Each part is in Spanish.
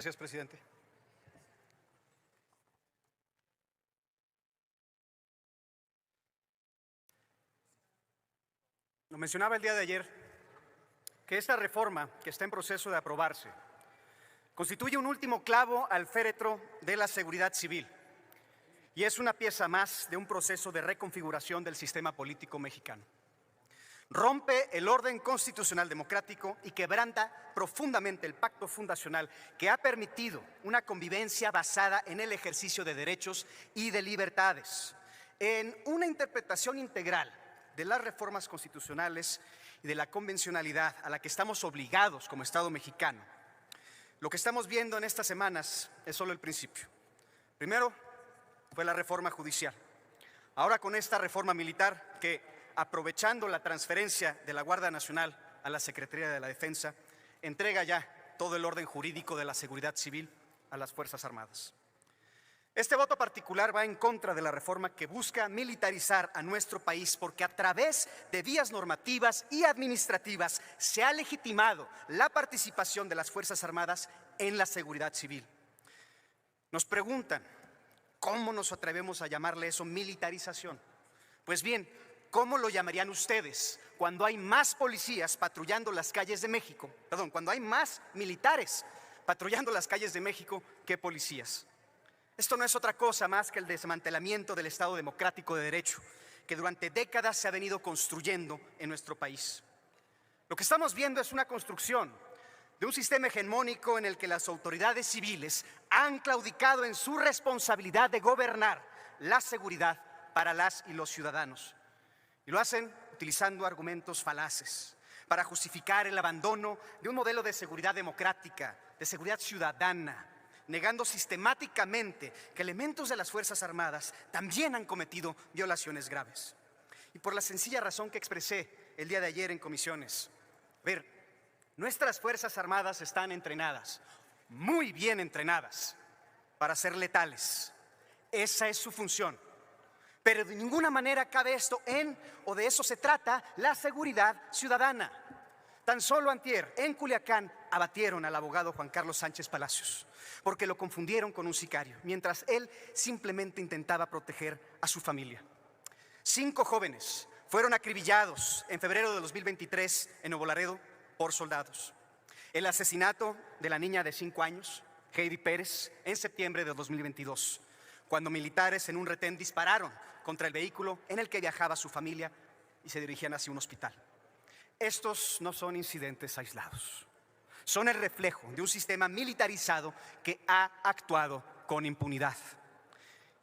Gracias, presidente. Lo mencionaba el día de ayer, que esta reforma que está en proceso de aprobarse constituye un último clavo al féretro de la seguridad civil y es una pieza más de un proceso de reconfiguración del sistema político mexicano. Rompe el orden constitucional democrático y quebranta profundamente el pacto fundacional que ha permitido una convivencia basada en el ejercicio de derechos y de libertades, en una interpretación integral de las reformas constitucionales y de la convencionalidad a la que estamos obligados como Estado mexicano. Lo que estamos viendo en estas semanas es solo el principio. Primero fue la reforma judicial. Ahora con esta reforma militar que, aprovechando la transferencia de la Guardia Nacional a la Secretaría de la Defensa, entrega ya todo el orden jurídico de la seguridad civil a las Fuerzas Armadas. Este voto particular va en contra de la reforma que busca militarizar a nuestro país porque a través de vías normativas y administrativas se ha legitimado la participación de las Fuerzas Armadas en la seguridad civil. Nos preguntan, ¿cómo nos atrevemos a llamarle eso militarización? Pues bien, ¿cómo lo llamarían ustedes cuando hay más policías patrullando las calles de México? Perdón, cuando hay más militares patrullando las calles de México que policías. Esto no es otra cosa más que el desmantelamiento del Estado democrático de derecho que durante décadas se ha venido construyendo en nuestro país. Lo que estamos viendo es una construcción de un sistema hegemónico en el que las autoridades civiles han claudicado en su responsabilidad de gobernar la seguridad para las y los ciudadanos. Y lo hacen utilizando argumentos falaces para justificar el abandono de un modelo de seguridad democrática, de seguridad ciudadana, negando sistemáticamente que elementos de las Fuerzas Armadas también han cometido violaciones graves. Y por la sencilla razón que expresé el día de ayer en comisiones, nuestras Fuerzas Armadas están entrenadas, muy bien entrenadas, para ser letales. Esa es su función. Pero de ninguna manera cabe esto en, o de eso se trata, la seguridad ciudadana. Tan solo antier, en Culiacán, abatieron al abogado Juan Carlos Sánchez Palacios porque lo confundieron con un sicario, mientras él simplemente intentaba proteger a su familia. 5 jóvenes fueron acribillados en febrero de 2023 en Nuevo Laredo por soldados. El asesinato de la niña de 5 años, Heidi Pérez, en septiembre de 2022, cuando militares en un retén dispararon contra el vehículo en el que viajaba su familia y se dirigían hacia un hospital. Estos no son incidentes aislados. Son el reflejo de un sistema militarizado que ha actuado con impunidad.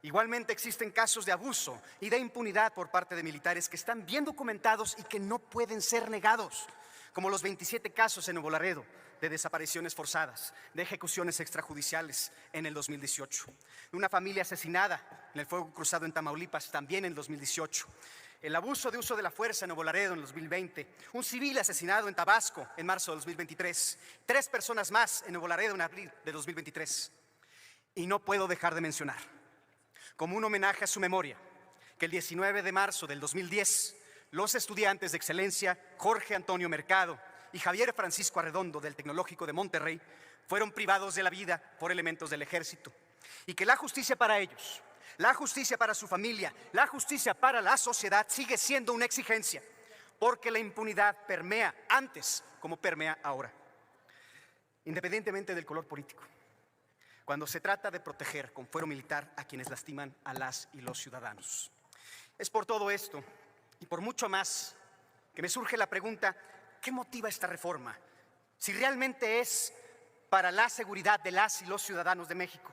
Igualmente existen casos de abuso y de impunidad por parte de militares que están bien documentados y que no pueden ser negados, como los 27 casos en Nuevo Laredo de desapariciones forzadas, de ejecuciones extrajudiciales en el 2018, de una familia asesinada en el fuego cruzado en Tamaulipas también en el 2018, el abuso de uso de la fuerza en Nuevo Laredo en el 2020, un civil asesinado en Tabasco en marzo de 2023, 3 personas más en Nuevo Laredo en abril de 2023. Y no puedo dejar de mencionar, como un homenaje a su memoria, que el 19 de marzo del 2010, los estudiantes de excelencia Jorge Antonio Mercado y Javier Francisco Arredondo del Tecnológico de Monterrey fueron privados de la vida por elementos del ejército, y que la justicia para ellos, la justicia para su familia, la justicia para la sociedad sigue siendo una exigencia, porque la impunidad permea antes como permea ahora, independientemente del color político, cuando se trata de proteger con fuero militar a quienes lastiman a las y los ciudadanos. Es por todo esto y por mucho más que me surge la pregunta, ¿qué motiva esta reforma? Si realmente es para la seguridad de las y los ciudadanos de México.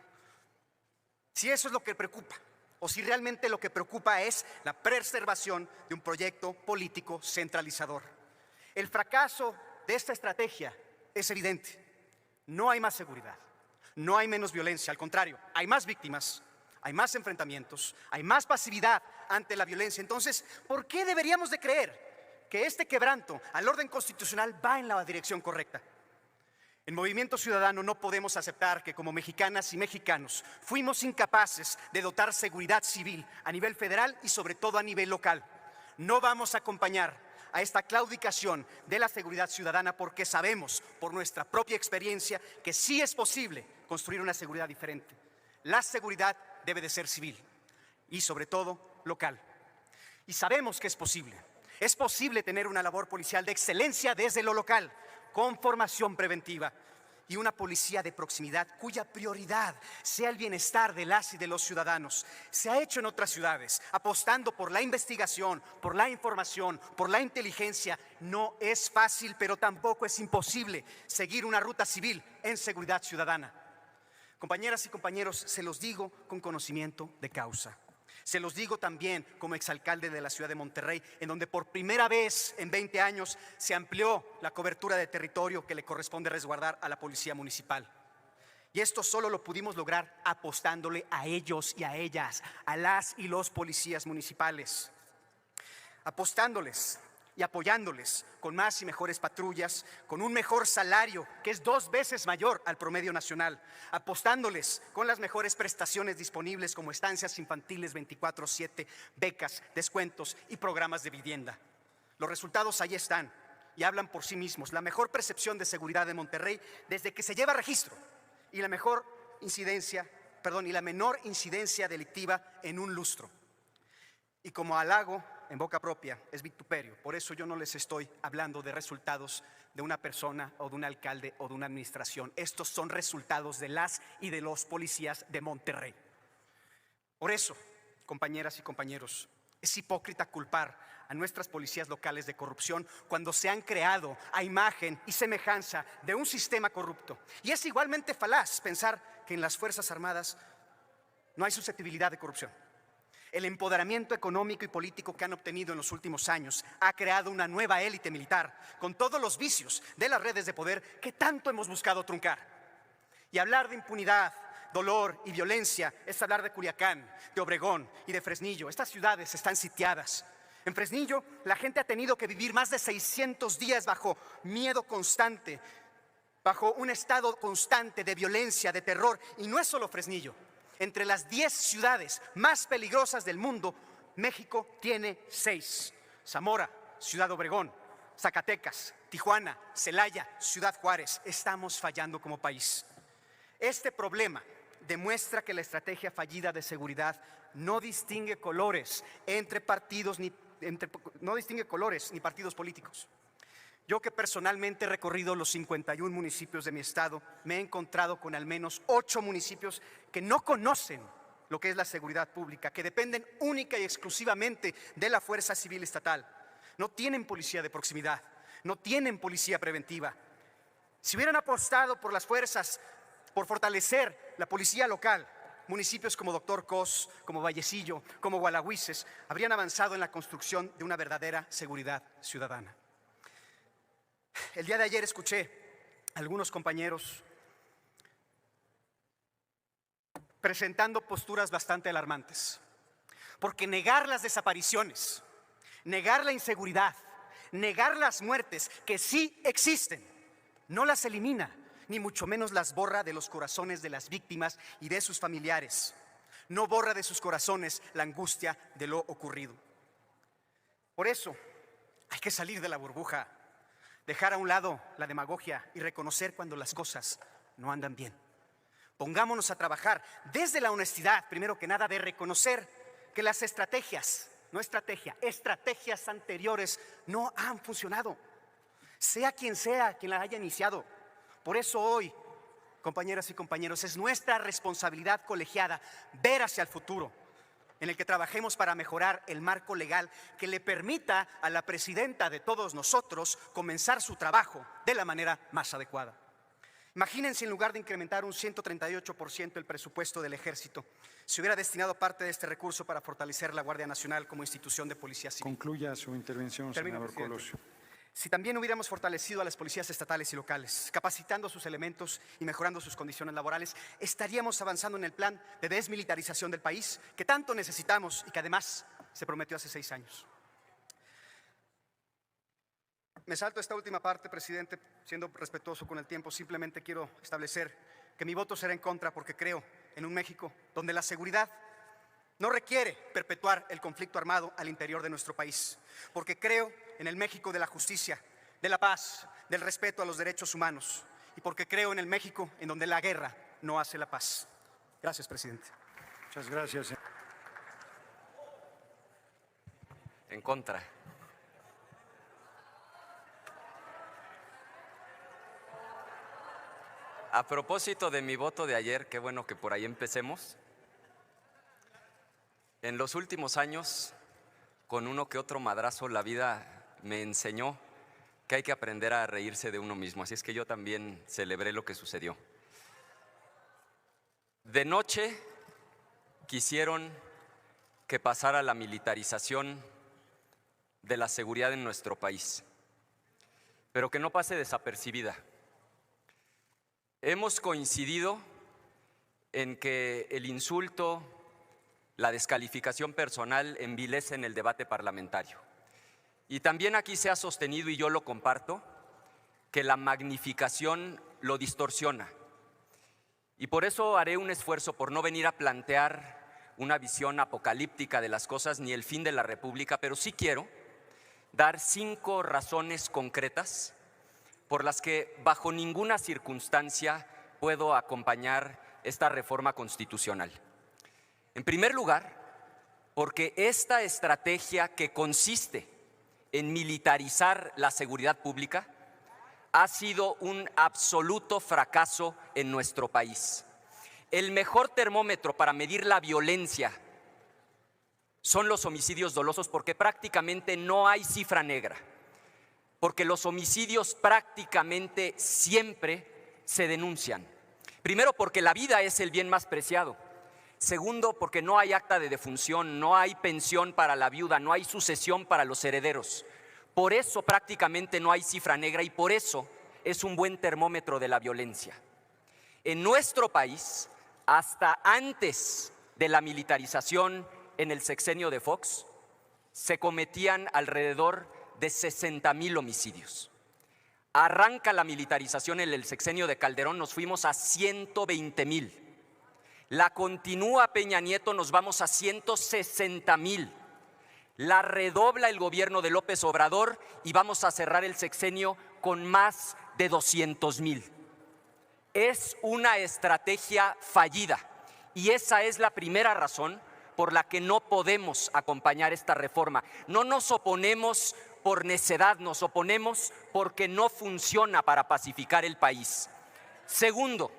Si eso es lo que preocupa, o si realmente lo que preocupa es la preservación de un proyecto político centralizador. El fracaso de esta estrategia es evidente. No hay más seguridad, no hay menos violencia, al contrario, hay más víctimas, hay más enfrentamientos, hay más pasividad ante la violencia. Entonces, ¿por qué deberíamos de creer que este quebranto al orden constitucional va en la dirección correcta? En Movimiento Ciudadano no podemos aceptar que como mexicanas y mexicanos fuimos incapaces de dotar seguridad civil a nivel federal y sobre todo a nivel local. No vamos a acompañar a esta claudicación de la seguridad ciudadana porque sabemos por nuestra propia experiencia que sí es posible construir una seguridad diferente. La seguridad debe de ser civil y sobre todo local. Y sabemos que es posible. Es posible tener una labor policial de excelencia desde lo local, con formación preventiva y una policía de proximidad cuya prioridad sea el bienestar de las y de los ciudadanos. Se ha hecho en otras ciudades, apostando por la investigación, por la información, por la inteligencia. No es fácil, pero tampoco es imposible seguir una ruta civil en seguridad ciudadana. Compañeras y compañeros, se los digo con conocimiento de causa. Se los digo también como exalcalde de la ciudad de Monterrey, en donde por primera vez en 20 años se amplió la cobertura de territorio que le corresponde resguardar a la policía municipal. Y esto solo lo pudimos lograr apostándole a ellos y a ellas, a las y los policías municipales. Apostándoles y apoyándoles con más y mejores patrullas, con un mejor salario que es 2 veces mayor al promedio nacional, apostándoles con las mejores prestaciones disponibles como estancias infantiles 24/7, becas, descuentos y programas de vivienda. Los resultados ahí están y hablan por sí mismos. La mejor percepción de seguridad de Monterrey desde que se lleva registro y la menor incidencia delictiva en un lustro. Y como halago en boca propia es vituperio. Por eso yo no les estoy hablando de resultados de una persona o de un alcalde o de una administración. Estos son resultados de las y de los policías de Monterrey. Por eso, compañeras y compañeros, es hipócrita culpar a nuestras policías locales de corrupción cuando se han creado a imagen y semejanza de un sistema corrupto. Y es igualmente falaz pensar que en las Fuerzas Armadas no hay susceptibilidad de corrupción. El empoderamiento económico y político que han obtenido en los últimos años ha creado una nueva élite militar con todos los vicios de las redes de poder que tanto hemos buscado truncar. Y hablar de impunidad, dolor y violencia es hablar de Culiacán, de Obregón y de Fresnillo. Estas ciudades están sitiadas. En Fresnillo, la gente ha tenido que vivir más de 600 días bajo miedo constante, bajo un estado constante de violencia, de terror. Y no es solo Fresnillo. Entre las 10 ciudades más peligrosas del mundo, México tiene 6. Zamora, Ciudad Obregón, Zacatecas, Tijuana, Celaya, Ciudad Juárez. Estamos fallando como país. Este problema demuestra que la estrategia fallida de seguridad no distingue colores ni partidos políticos. Yo, que personalmente he recorrido los 51 municipios de mi estado, me he encontrado con al menos 8 municipios que no conocen lo que es la seguridad pública, que dependen única y exclusivamente de la Fuerza Civil Estatal. No tienen policía de proximidad, no tienen policía preventiva. Si hubieran apostado por las fuerzas, por fortalecer la policía local, municipios como Doctor Cos, como Vallecillo, como Gualahuises, habrían avanzado en la construcción de una verdadera seguridad ciudadana. El día de ayer escuché a algunos compañeros presentando posturas bastante alarmantes, porque negar las desapariciones, negar la inseguridad, negar las muertes que sí existen, no las elimina, ni mucho menos las borra de los corazones de las víctimas y de sus familiares. No borra de sus corazones la angustia de lo ocurrido. Por eso hay que salir de la burbuja, dejar a un lado la demagogia y reconocer cuando las cosas no andan bien. Pongámonos a trabajar desde la honestidad, primero que nada, de reconocer que las estrategias anteriores no han funcionado, sea quien la haya iniciado. Por eso hoy, compañeras y compañeros, es nuestra responsabilidad colegiada ver hacia el futuro, en el que trabajemos para mejorar el marco legal que le permita a la presidenta de todos nosotros comenzar su trabajo de la manera más adecuada. Imagínense, en lugar de incrementar un 138% el presupuesto del Ejército, se hubiera destinado parte de este recurso para fortalecer la Guardia Nacional como institución de policía civil. Concluya su intervención, senador Colosio. Si también hubiéramos fortalecido a las policías estatales y locales, capacitando a sus elementos y mejorando sus condiciones laborales, estaríamos avanzando en el plan de desmilitarización del país que tanto necesitamos y que además se prometió hace 6 años. Me salto esta última parte, presidente, siendo respetuoso con el tiempo. Simplemente quiero establecer que mi voto será en contra porque creo en un México donde la seguridad no requiere perpetuar el conflicto armado al interior de nuestro país, porque creo en el México de la justicia, de la paz, del respeto a los derechos humanos, y porque creo en el México en donde la guerra no hace la paz. Gracias, presidente. Muchas gracias. En contra. A propósito de mi voto de ayer, qué bueno que por ahí empecemos. En los últimos años, con uno que otro madrazo, la vida me enseñó que hay que aprender a reírse de uno mismo. Así es que yo también celebré lo que sucedió. De noche quisieron que pasara la militarización de la seguridad en nuestro país, pero que no pase desapercibida. Hemos coincidido en que el insulto, la descalificación personal envilecen el debate parlamentario. Y también aquí se ha sostenido, y yo lo comparto, que la magnificación lo distorsiona. Y por eso haré un esfuerzo por no venir a plantear una visión apocalíptica de las cosas ni el fin de la República, pero sí quiero dar 5 razones concretas por las que bajo ninguna circunstancia puedo acompañar esta reforma constitucional. En primer lugar, porque esta estrategia que consiste en militarizar la seguridad pública ha sido un absoluto fracaso en nuestro país. El mejor termómetro para medir la violencia son los homicidios dolosos, porque prácticamente no hay cifra negra, porque los homicidios prácticamente siempre se denuncian. Primero, porque la vida es el bien más preciado. Segundo, porque no hay acta de defunción, no hay pensión para la viuda, no hay sucesión para los herederos. Por eso prácticamente no hay cifra negra y por eso es un buen termómetro de la violencia. En nuestro país, hasta antes de la militarización en el sexenio de Fox, se cometían alrededor de 60,000 homicidios. Arranca la militarización en el sexenio de Calderón, nos fuimos a 120,000. La continúa Peña Nieto, nos vamos a 160,000. La redobla el gobierno de López Obrador y vamos a cerrar el sexenio con más de 200,000. Es una estrategia fallida y esa es la primera razón por la que no podemos acompañar esta reforma. No nos oponemos por necedad, nos oponemos porque no funciona para pacificar el país. Segundo,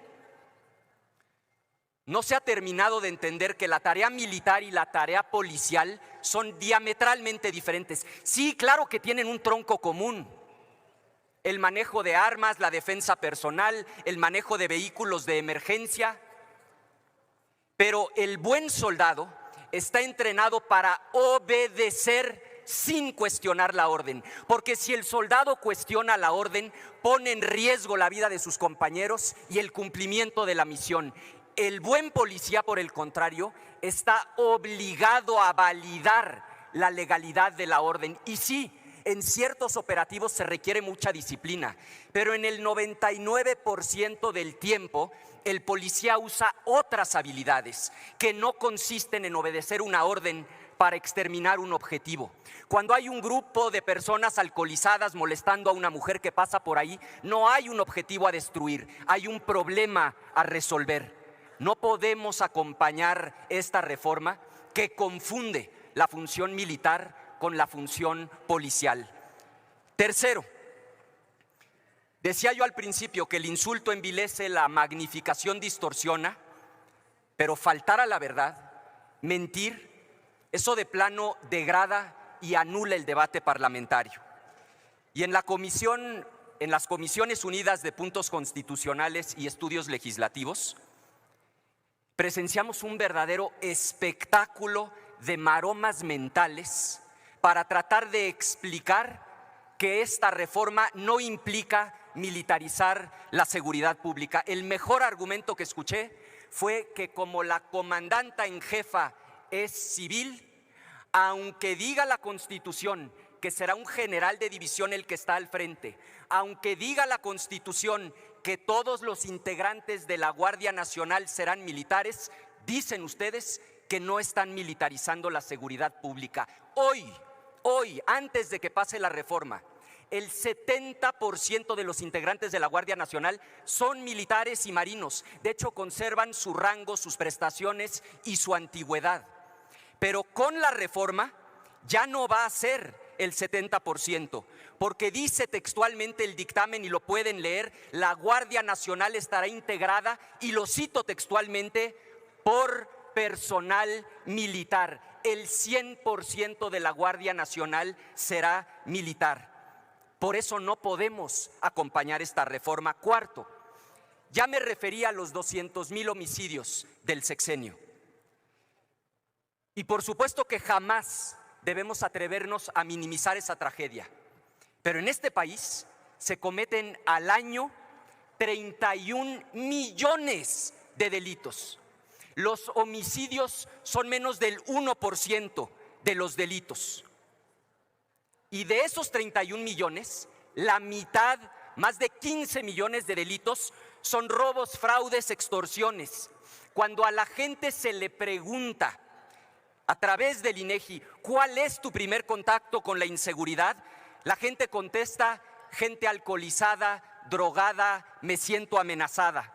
no se ha terminado de entender que la tarea militar y la tarea policial son diametralmente diferentes. Sí, claro que tienen un tronco común: el manejo de armas, la defensa personal, el manejo de vehículos de emergencia. Pero el buen soldado está entrenado para obedecer sin cuestionar la orden, porque si el soldado cuestiona la orden, pone en riesgo la vida de sus compañeros y el cumplimiento de la misión. El buen policía, por el contrario, está obligado a validar la legalidad de la orden. Y sí, en ciertos operativos se requiere mucha disciplina, pero en el 99% del tiempo el policía usa otras habilidades que no consisten en obedecer una orden para exterminar un objetivo. Cuando hay un grupo de personas alcoholizadas molestando a una mujer que pasa por ahí, no hay un objetivo a destruir, hay un problema a resolver. No podemos acompañar esta reforma que confunde la función militar con la función policial. Tercero, decía yo al principio que el insulto envilece, la magnificación distorsiona, pero faltar a la verdad, mentir, eso de plano degrada y anula el debate parlamentario. Y en las Comisiones Unidas de Puntos Constitucionales y Estudios Legislativos, presenciamos un verdadero espectáculo de maromas mentales para tratar de explicar que esta reforma no implica militarizar la seguridad pública. El mejor argumento que escuché fue que como la comandanta en jefa es civil, aunque diga la Constitución que será un general de división el que está al frente, aunque diga la Constitución que todos los integrantes de la Guardia Nacional serán militares, dicen ustedes que no están militarizando la seguridad pública. Hoy, antes de que pase la reforma, el 70% de los integrantes de la Guardia Nacional son militares y marinos. De hecho, conservan su rango, sus prestaciones y su antigüedad. Pero con la reforma ya no va a ser el 70%, porque dice textualmente el dictamen, y lo pueden leer: la Guardia Nacional estará integrada, y lo cito textualmente, por personal militar. El 100% de la Guardia Nacional será militar. Por eso no podemos acompañar esta reforma. Cuarto, ya me refería a los 200,000 homicidios del sexenio. Y por supuesto que jamás debemos atrevernos a minimizar esa tragedia. Pero en este país se cometen al año 31 millones de delitos. Los homicidios son menos del 1% de los delitos. Y de esos 31 millones, la mitad, más de 15 millones de delitos, son robos, fraudes, extorsiones. Cuando a la gente se le pregunta a través del INEGI, ¿cuál es tu primer contacto con la inseguridad?, la gente contesta: gente alcoholizada, drogada, me siento amenazada.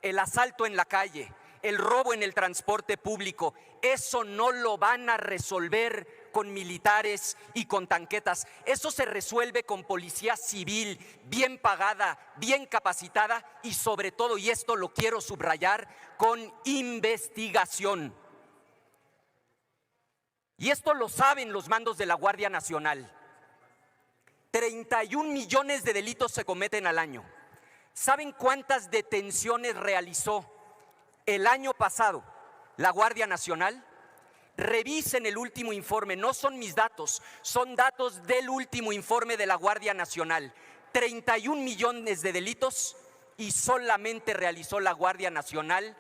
El asalto en la calle, el robo en el transporte público, eso no lo van a resolver con militares y con tanquetas. Eso se resuelve con policía civil, bien pagada, bien capacitada y sobre todo, y esto lo quiero subrayar, con investigación. Y esto lo saben los mandos de la Guardia Nacional. 31 millones de delitos se cometen al año. ¿Saben cuántas detenciones realizó el año pasado la Guardia Nacional? Revisen el último informe, no son mis datos, son datos del último informe de la Guardia Nacional. 31 millones de delitos y solamente realizó la Guardia Nacional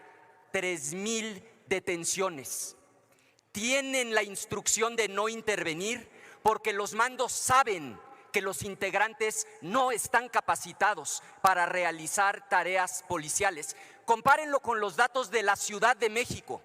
3,000 detenciones. Tienen la instrucción de no intervenir porque los mandos saben que los integrantes no están capacitados para realizar tareas policiales. Compárenlo con los datos de la Ciudad de México.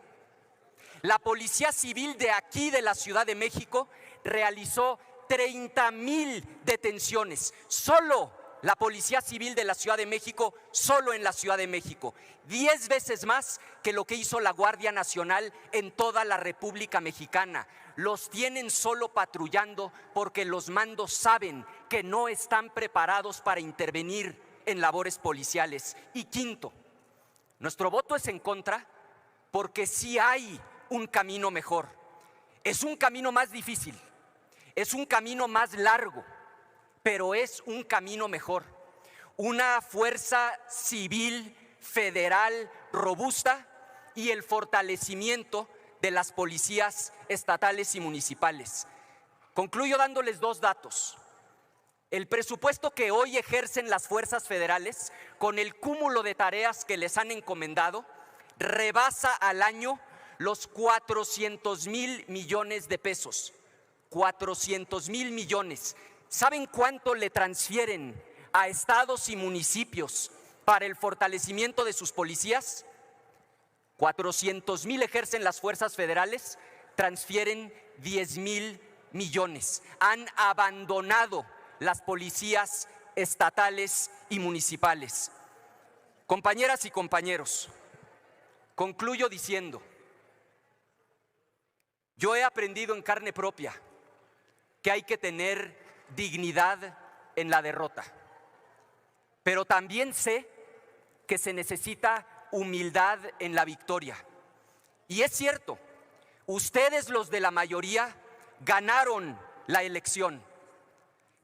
La Policía Civil de aquí, de la Ciudad de México, realizó 30,000 detenciones. Solo la Policía Civil de la Ciudad de México, solo en la Ciudad de México. 10 veces más que lo que hizo la Guardia Nacional en toda la República Mexicana. Los tienen solo patrullando porque los mandos saben que no están preparados para intervenir en labores policiales. Y quinto, nuestro voto es en contra porque sí hay un camino mejor. Es un camino más difícil, es un camino más largo, pero es un camino mejor. Una fuerza civil federal robusta y el fortalecimiento de las policías estatales y municipales. Concluyo dándoles 2 datos. El presupuesto que hoy ejercen las fuerzas federales, con el cúmulo de tareas que les han encomendado, rebasa al año los 400,000 millones de pesos. 400,000 millones. ¿Saben cuánto le transfieren a estados y municipios para el fortalecimiento de sus policías? 400,000 ejercen las fuerzas federales, transfieren 10,000 millones. Han abandonado las policías estatales y municipales. Compañeras y compañeros, concluyo diciendo: yo he aprendido en carne propia que hay que tener dignidad en la derrota, pero también sé que se necesita humildad en la victoria. Y es cierto, ustedes, los de la mayoría, ganaron la elección,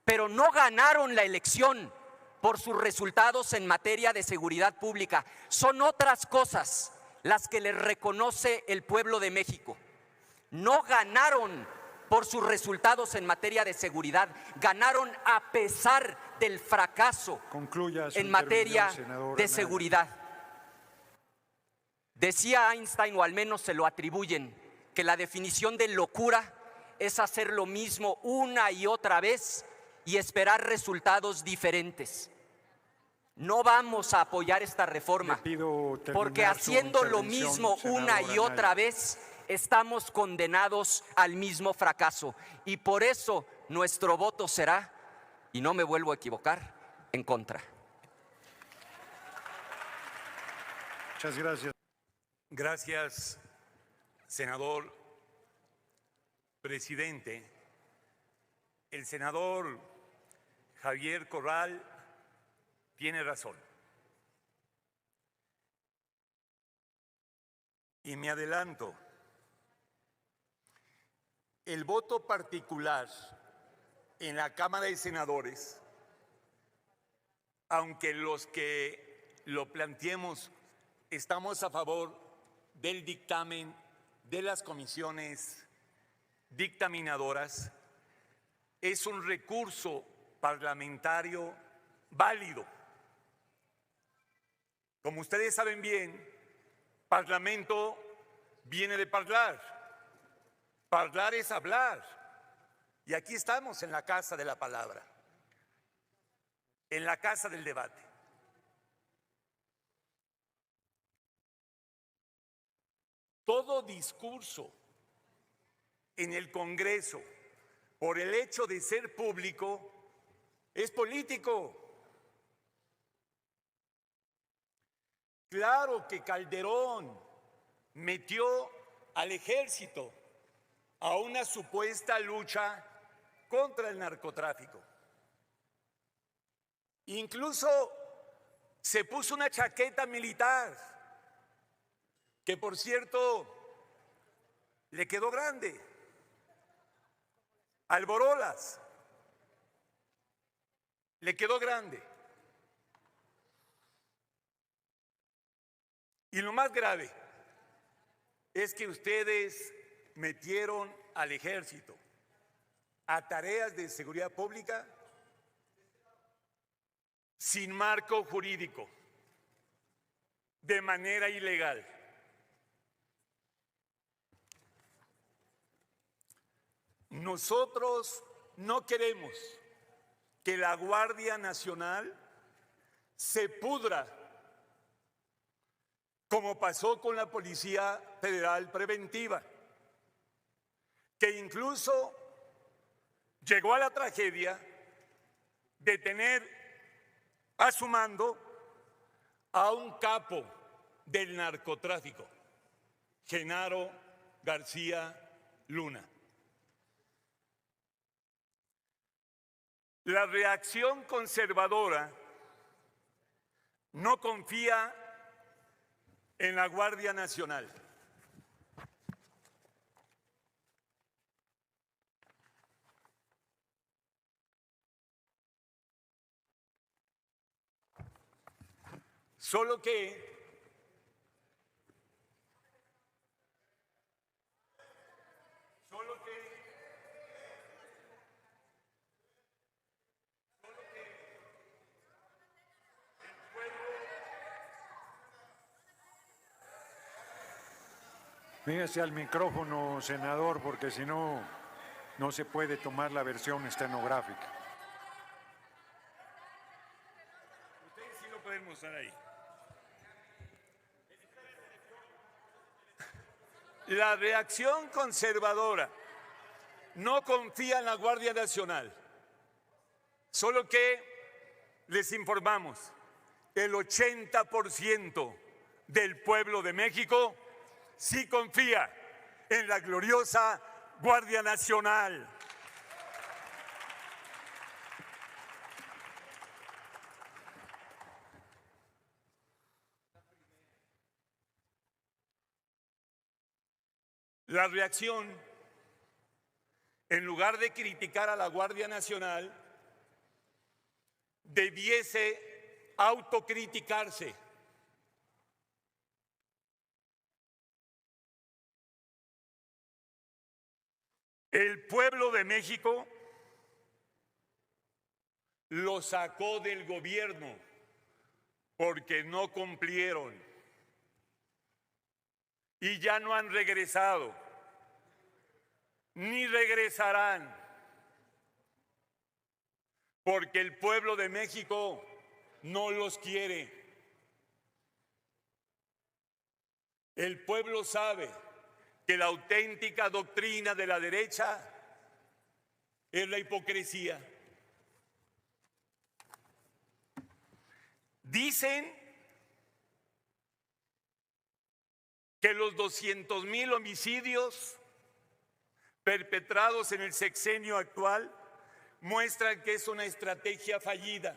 pero no ganaron la elección por sus resultados en materia de seguridad pública. Son otras cosas las que les reconoce el pueblo de México. No ganaron por sus resultados en materia de seguridad, ganaron a pesar del fracaso en materia de seguridad. Decía Einstein, o al menos se lo atribuyen, que la definición de locura es hacer lo mismo una y otra vez y esperar resultados diferentes. No vamos a apoyar esta reforma porque haciendo lo mismo una y otra vez estamos condenados al mismo fracaso. Y por eso nuestro voto será y no me vuelvo a equivocar, en contra. Muchas gracias. Gracias, senador presidente. El senador Javier Corral tiene razón. Y me adelanto. El voto particular en la Cámara de Senadores, aunque los que lo planteemos estamos a favor del dictamen de las comisiones dictaminadoras, es un recurso parlamentario válido. Como ustedes saben bien, parlamento viene de parlar. Parlar es hablar. Y aquí estamos en la casa de la palabra, en la casa del debate. Todo discurso en el Congreso, por el hecho de ser público, es político. Claro que Calderón metió al ejército a una supuesta lucha contra el narcotráfico. Incluso se puso una chaqueta militar, que por cierto le quedó grande, Alborolas, le quedó grande. Y lo más grave es que ustedes metieron al ejército a tareas de seguridad pública sin marco jurídico, de manera ilegal. Nosotros no queremos que la Guardia Nacional se pudra como pasó con la Policía Federal Preventiva, que incluso llegó a la tragedia de tener a su mando a un capo del narcotráfico, Genaro García Luna. La reacción conservadora no confía en la Guardia Nacional. Solo que Véngase al micrófono, senador, porque si no, no se puede tomar la versión estenográfica. Ustedes sí lo pueden mostrar ahí. La reacción conservadora no confía en la Guardia Nacional. Solo que les informamos, el 80% del pueblo de México sí confía en la gloriosa Guardia Nacional. La reacción, en lugar de criticar a la Guardia Nacional, debiese autocriticarse. El pueblo de México lo sacó del gobierno porque no cumplieron y ya no han regresado, ni regresarán, porque el pueblo de México no los quiere. El pueblo sabe que la auténtica doctrina de la derecha es la hipocresía. Dicen que los 200,000 homicidios perpetrados en el sexenio actual muestran que es una estrategia fallida.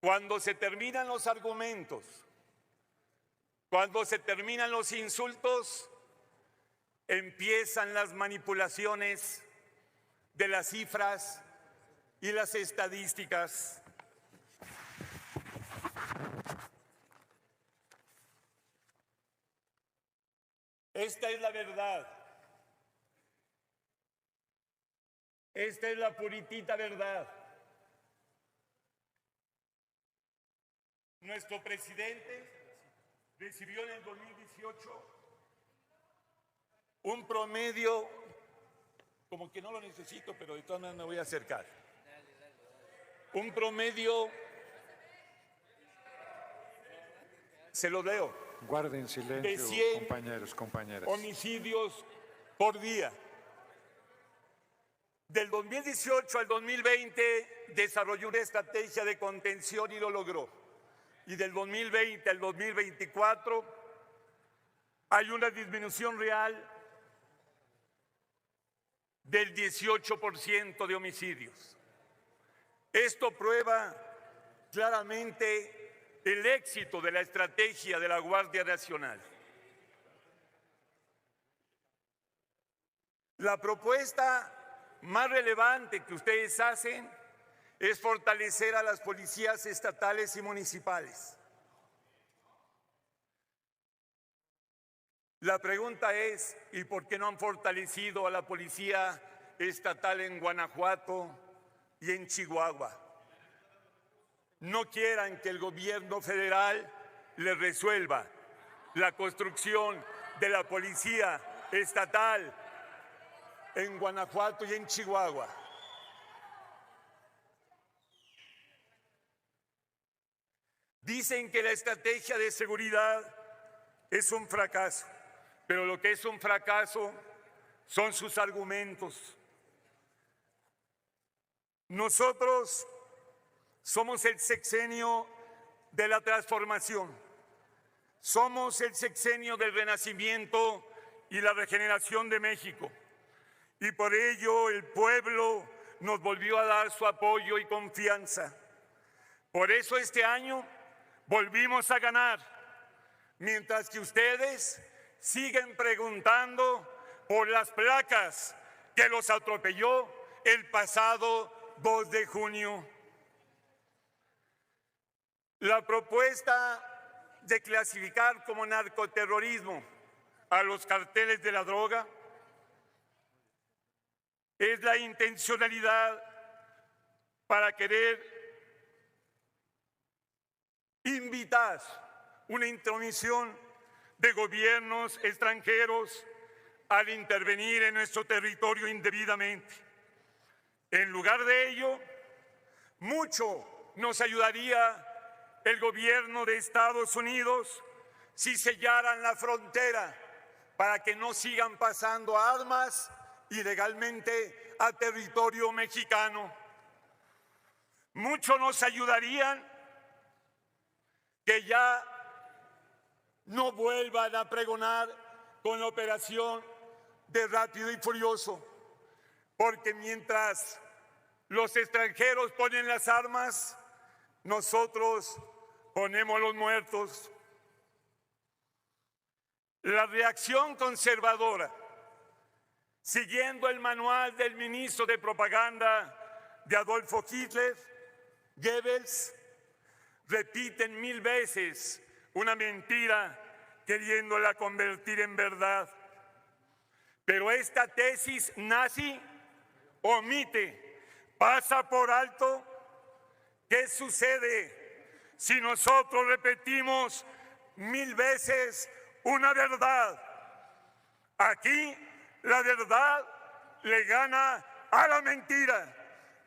Cuando se terminan los argumentos, cuando se terminan los insultos, empiezan las manipulaciones de las cifras y las estadísticas. Esta es la verdad. Esta es la puritita verdad. Nuestro presidente recibió en el 2018 un promedio, como que no lo necesito, pero de todas maneras me voy a acercar. Un promedio, se lo leo, Guarden de silencio, 100 compañeros, compañeras. homicidios por día. Del 2018 al 2020 desarrolló una estrategia de contención y lo logró. Y del 2020 al 2024 hay una disminución real del 18% de homicidios. Esto prueba claramente el éxito de la estrategia de la Guardia Nacional. La propuesta más relevante que ustedes hacen es fortalecer a las policías estatales y municipales. La pregunta es, ¿y por qué no han fortalecido a la policía estatal en Guanajuato y en Chihuahua? No quieran que el gobierno federal les resuelva la construcción de la policía estatal en Guanajuato y en Chihuahua. Dicen que la estrategia de seguridad es un fracaso, pero lo que es un fracaso son sus argumentos. Nosotros somos el sexenio de la transformación, somos el sexenio del renacimiento y la regeneración de México. Y por ello el pueblo nos volvió a dar su apoyo y confianza. Por eso este año volvimos a ganar, mientras que ustedes siguen preguntando por las placas que los atropelló el pasado 2 de junio. La propuesta de clasificar como narcoterrorismo a los carteles de la droga es la intencionalidad para querer invitar una intromisión de gobiernos extranjeros al intervenir en nuestro territorio indebidamente. En lugar de ello, mucho nos ayudaría el gobierno de Estados Unidos si sellaran la frontera para que no sigan pasando armas ilegalmente a territorio mexicano. Mucho nos ayudarían que ya no vuelvan a pregonar con la operación de Rápido y Furioso, porque mientras los extranjeros ponen las armas, nosotros ponemos los muertos. La reacción conservadora, siguiendo el manual del ministro de propaganda de Adolfo Hitler, Goebbels, repiten 1000 veces una mentira queriéndola convertir en verdad. Pero esta tesis nazi omite, pasa por alto qué sucede si nosotros repetimos 1000 veces una verdad. Aquí la verdad le gana a la mentira.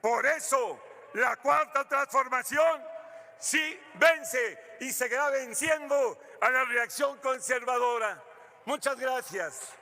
Por eso la cuarta transformación sí vence y seguirá venciendo a la reacción conservadora. Muchas gracias.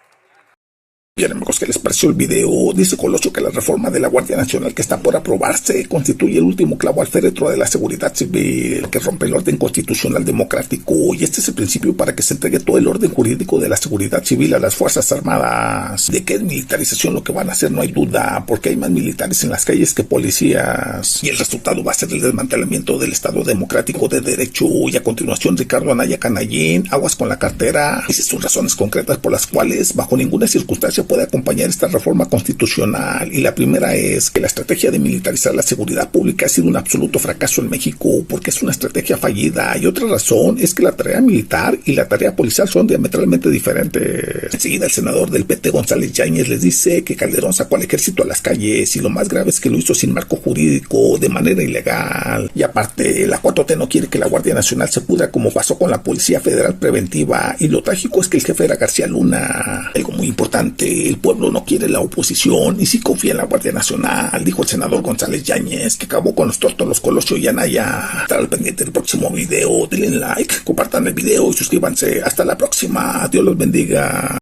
Bien, amigos, ¿qué les pareció el video? Dice Colosio que la reforma de la Guardia Nacional que está por aprobarse constituye el último clavo al féretro de la seguridad civil, que rompe el orden constitucional democrático, y este es el principio para que se entregue todo el orden jurídico de la seguridad civil a las Fuerzas Armadas. De que es militarización lo que van a hacer no hay duda, porque hay más militares en las calles que policías, y el resultado va a ser el desmantelamiento del Estado democrático de derecho. Y a continuación, Ricardo Anaya Canallín, aguas con la cartera. Esas son razones concretas por las cuales bajo ninguna circunstancia puede acompañar esta reforma constitucional, y la primera es que la estrategia de militarizar la seguridad pública ha sido un absoluto fracaso en México, porque es una estrategia fallida, y otra razón es que la tarea militar y la tarea policial son diametralmente diferentes. Enseguida el senador del PT, González Yáñez, les dice que Calderón sacó al ejército a las calles, y lo más grave es que lo hizo sin marco jurídico, de manera ilegal, y aparte la 4T no quiere que la Guardia Nacional se pudra como pasó con la Policía Federal Preventiva, y lo trágico es que el jefe era García Luna. Algo muy importante: el pueblo no quiere la oposición y sí confía en la Guardia Nacional, dijo el senador González Yáñez, que acabó con los tórtolos Colosio y Anaya. Estar al pendiente del próximo video, denle like, compartan el video y suscríbanse. Hasta la próxima, Dios los bendiga.